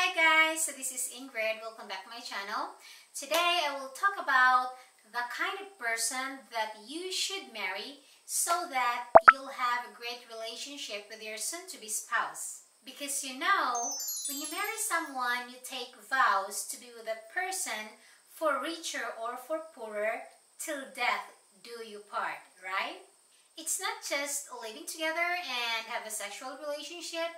Hi guys, so this is Ingrid. Welcome back to my channel. Today I will talk about the kind of person that you should marry so that you'll have a great relationship with your soon-to-be spouse. Because you know, when you marry someone, you take vows to be with that person for richer or for poorer till death do you part, right? It's not just living together and have a sexual relationship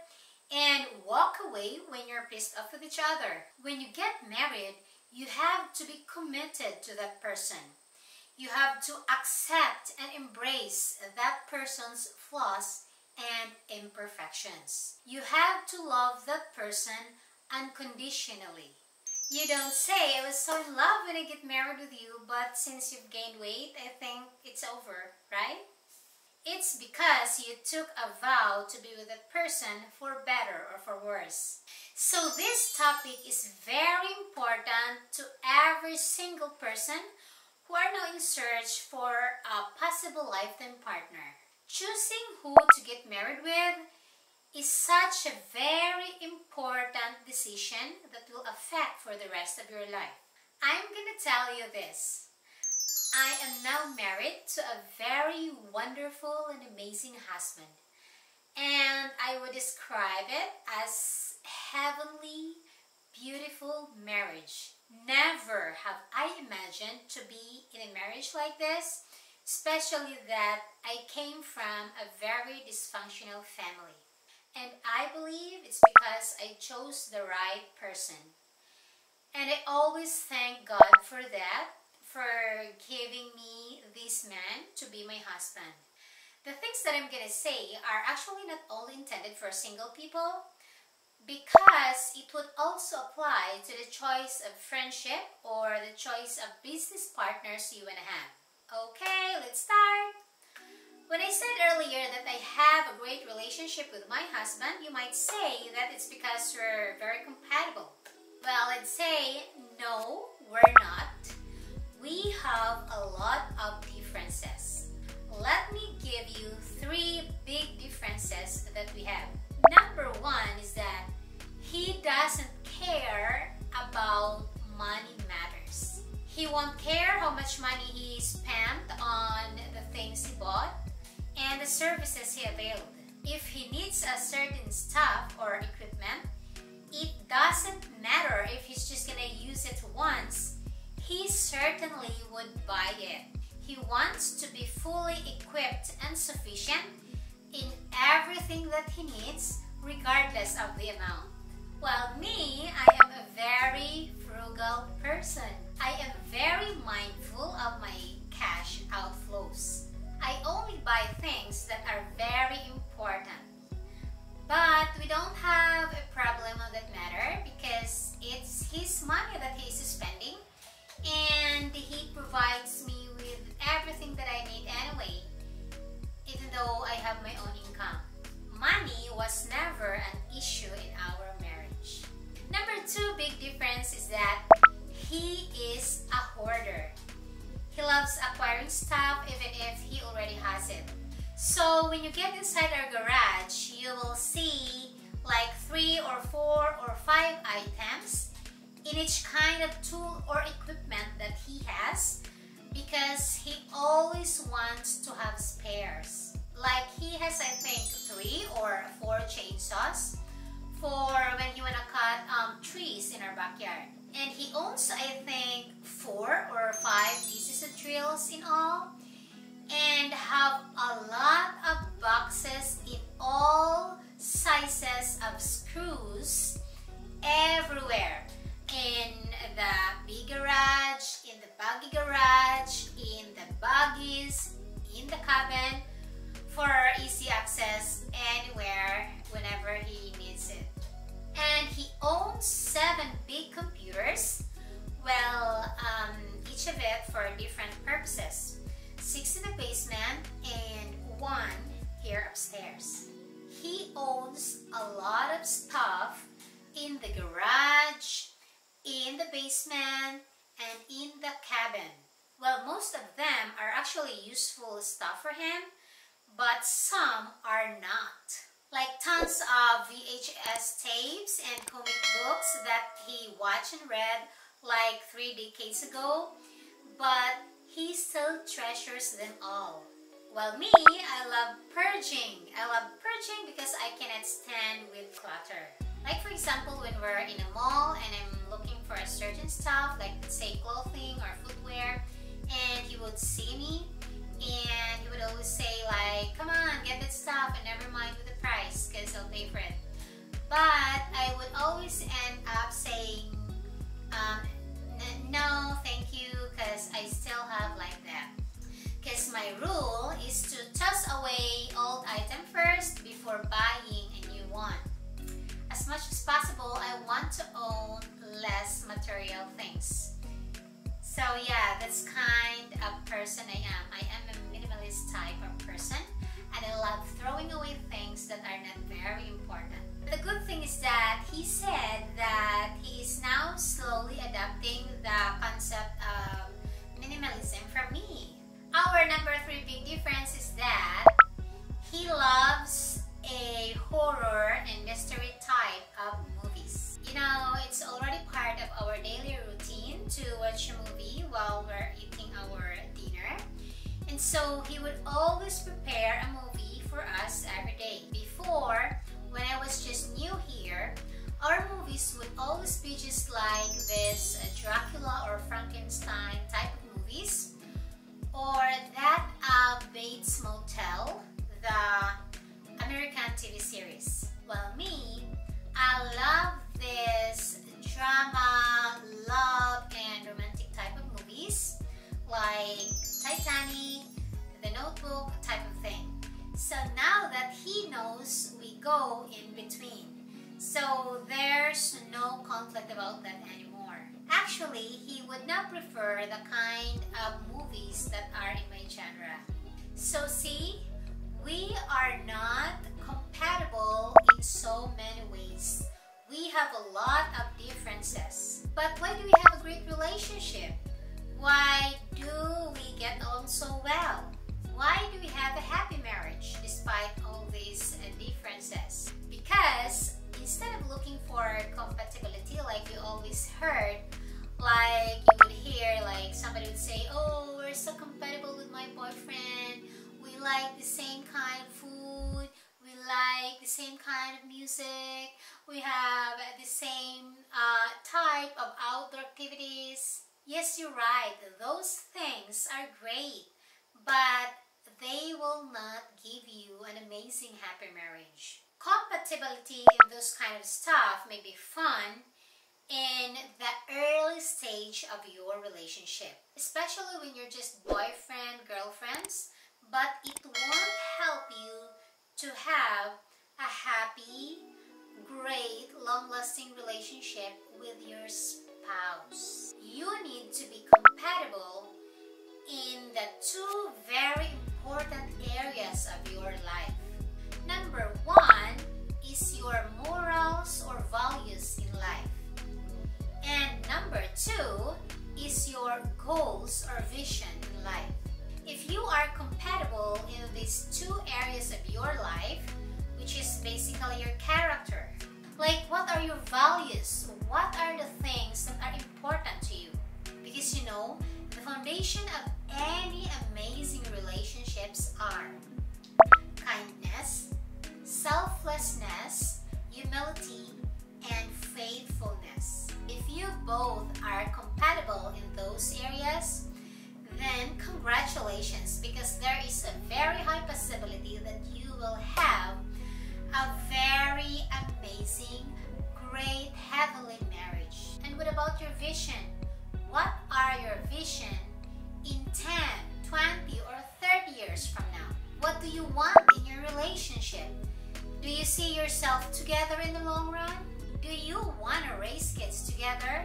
and walk away when you're pissed off with each other. When you get married, you have to be committed to that person. You have to accept and embrace that person's flaws and imperfections. You have to love that person unconditionally. You don't say, I was so in love when I get married with you, but since you've gained weight, I think it's over, right? It's because you took a vow to be with that person for better or for worse. So this topic is very important to every single person who are now in search for a possible lifetime partner. Choosing who to get married with is such a very important decision that will affect for the rest of your life. I'm gonna tell you this. I am now married to a very wonderful and amazing husband, and I would describe it as heavenly, beautiful marriage. Never have I imagined to be in a marriage like this, especially that I came from a very dysfunctional family. And I believe it's because I chose the right person. And I always thank God for that, for giving me this man to be my husband. The things that I'm gonna say are actually not only intended for single people, because it would also apply to the choice of friendship or the choice of business partners you wanna have. Okay, let's start. When I said earlier that I have a great relationship with my husband, you might say that it's because we're very compatible. Well, I'd say no, we're not. We have a lot of differences. Let me give you 3 big differences that we have. Number 1 is that he doesn't care about money matters. He won't care how much money he spent on the things he bought and the services he availed. If he needs a certain stuff or equipment, it doesn't matter if he's just gonna use it once. He certainly would buy it. He wants to be fully equipped and sufficient in everything that he needs, regardless of the amount. While me, I am a very frugal person. I am very mindful of my cash outflows. I only buy things that are very important. But we don't have a problem on that matter because it's his money that he's spending, and he provides me with everything that I need anyway, even though I have my own income. Money was never an issue in our marriage. Number 2 big difference is that he is a hoarder. He loves acquiring stuff even if he already has it. So when you get inside our garage, you will see like 3 or 4 or 5 items in each kind of tool or equipment that he has, because he always wants to have spares. Like he has, I think, 3 or 4 chainsaws for when you wanna cut trees in our backyard. And he owns, I think, 4 or 5 pieces of drills in all, and have a lot of boxes in all sizes of screws everywhere. In the big garage, in the buggy garage, in the buggies, in the cabin, for easy access anywhere, whenever he needs it. And he owns 7 big computers, well, each of it for different purposes. 6 in the basement and 1 here upstairs. He owns a lot of stuff in the garage, in the basement, and in the cabin. Well, most of them are actually useful stuff for him, but some are not. Like tons of VHS tapes and comic books books that he watched and read like 3 decades ago, but he still treasures them all. While me, I love purging. I love purging because I cannot stand with clutter. Like for example, when we're in a mall and I'm looking for a certain stuff, like say clothing or footwear, and he would see me and he would always say like, come on, get that stuff and never mind with the price because I'll pay for it. But I would always end up saying, no, thank you, because I still have like that. Because my rule is to toss away old item first before buying a new one. As much as possible, I want to own less material things. So yeah, that's kind of person I am. I am a minimalist type of person, and I love throwing away things that are not very important. The good thing is that he said that he is now slowly adopting the concept of minimalism from me. Our number 3 big difference is that he loves a horror and mystery type of movies. You know, it's already part of our daily routine to watch a movie while we're eating our dinner. And so he would always prepare a movie for us every day. Before, when I was just new here, our movies would always be just like this Dracula or Frankenstein type of movies, or that Bates Motel, the American TV series. Well, me, I love this drama, love, and romantic type of movies like Titanic, The Notebook type of thing. So now that he knows, we go in between. So there's no conflict about that anymore. Actually, he would not prefer the kind of movies that are in my genre. So see, we are not compatible in so many ways. We have a lot of differences. But why do we have a great relationship? Why do we get on so well? Why do we have a happy marriage despite all these differences? Because instead of looking for compatibility like you always heard, like you would hear like somebody would say, oh, we're so compatible with my boyfriend, we like the same kind of food, we like the same kind of music, we have the same type of outdoor activities. Yes, you're right, those things are great, but they will not give you an amazing happy marriage. Compatibility in those kind of stuff may be fun in the early stage of your relationship, especially when you're just boyfriend, girlfriends, but it won't help you to have a happy, great, long-lasting relationship with your spouse. You need to be compatible in the 2 very important areas of your life. Number 1 is your morals or values in life. And number 2 is your goals or vision in life. If you are compatible in these 2 areas of your life, which is basically your character, like what are your values? What are the things that are important to you? Because you know, the foundation of any amazing relationships are kindness, selflessness, humility, and faithfulness. If you both are compatible in those areas, then congratulations, because there is a very high possibility that you will have a very amazing, great, heavenly marriage. And what about your vision? What are your vision in 10, 20, or 30 years from now? What do you want in your relationship? Do you see yourself together in the long run? Do you want to raise kids together?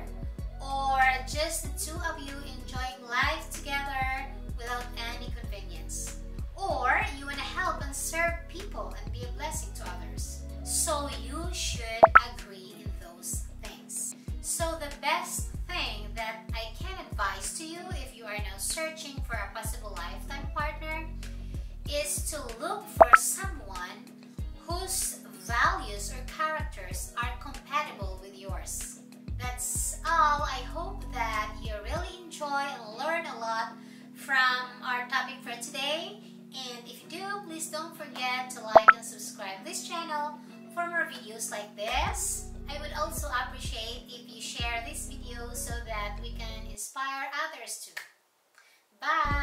Or just the 2 of you enjoying life together without any convenience? Or you want to help and serve people and be a blessing to others? So you should agree in those things. So the best thing that I can advise to you if you are now searching for a possible lifetime partner is to look for someone whose values or characters are compatible with yours. our topic for today. And if you do, please don't forget to like and subscribe this channel for more videos like this. I would also appreciate if you share this video so that we can inspire others too. Bye!